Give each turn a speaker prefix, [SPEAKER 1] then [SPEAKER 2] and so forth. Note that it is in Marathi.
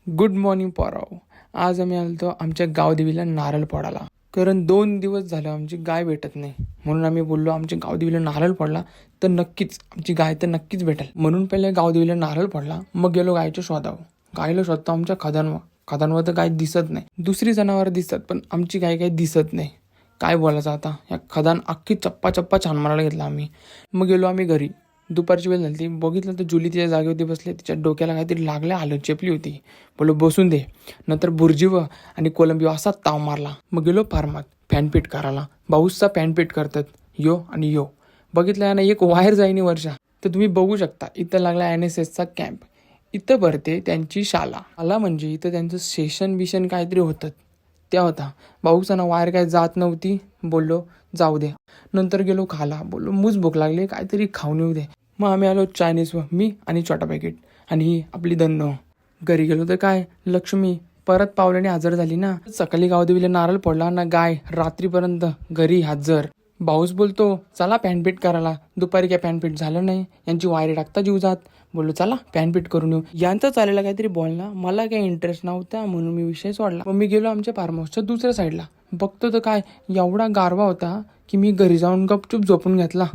[SPEAKER 1] Good morning पोराव. आज आम्ही आलो आमच्या गावदेवीला नारळ फोडायला. कारण 2 दिवस झालं आमची गाय भेटत नाही, म्हणून आम्ही बोललो आमच्या गावदेवीला नारळ फोडला तर नक्कीच आमची गाय तर नक्कीच भेटेल. म्हणून पहिले गावदेवीला नारळ फोडला, मग गेलो गायच्या शोधावर. गायला शोधतो आमच्या खदानवर तर गाय दिसत नाही. दुसरी जनावर दिसतात पण आमची गाय काही दिसत नाही. काय बोलायचं आता, या खदान अख्खी चप्पा चप्पा छान मारायला घेतला आम्ही. मग गेलो आम्ही घरी. दुपारची वेळ झाली, बघितलं तर जुली तिच्या जागेवरती बसले. तिच्या डोक्याला काहीतरी लागलं, आलं चेपली होती. बोलो बसून दे. नंतर बुर्जीव आणि कोलंबी असा ताव मारला. मग गेलो फार्मात फॅनपीट करायला. पाऊसचा फॅनपीट करतात यो आणि यो. बघितलं ना, एक वायर जाईनी वर्षा. तर तुम्ही बघू शकता इथं लागला NSSचा कॅम्प. इथं भरते त्यांची शाळा. आला म्हणजे इथं त्यांचं सेशन बिशन काहीतरी होतं. त्या होता भाऊचा ना, वायर काय जात नव्हती. बोललो जाऊ दे. नंतर गेलो खाला. बोललो मूज भूक लागली, काहीतरी खाऊन येऊ दे. मग आम्ही आलो चायनीजवर, मी आणि छोटा पॅकेट आणि ही आपली दन्न. घरी गेलो तर काय, लक्ष्मी परत पावलाने हजर झाली ना. सकाळी गावदेवीला नारळ पडला ना, गाय रात्रीपर्यंत घरी हजर. भाऊस बोलतो चला पॅनपीट करायला. दुपारी काय पॅनपीट झालं नाही, यांची वायरी टाकता जीव जात. बोललो चला पॅनपीट करून येऊ. यांचं चालेला काहीतरी बोलणं, मला काही इंटरेस्ट नव्हता म्हणून मी विषय सोडला. मग मी गेलो आमच्या फार्म हाऊसच्या दुसऱ्या साईडला. बघतो तर काय, एवढा गारवा होता की मी घरी जाऊन गपचूप झोपून घेतला.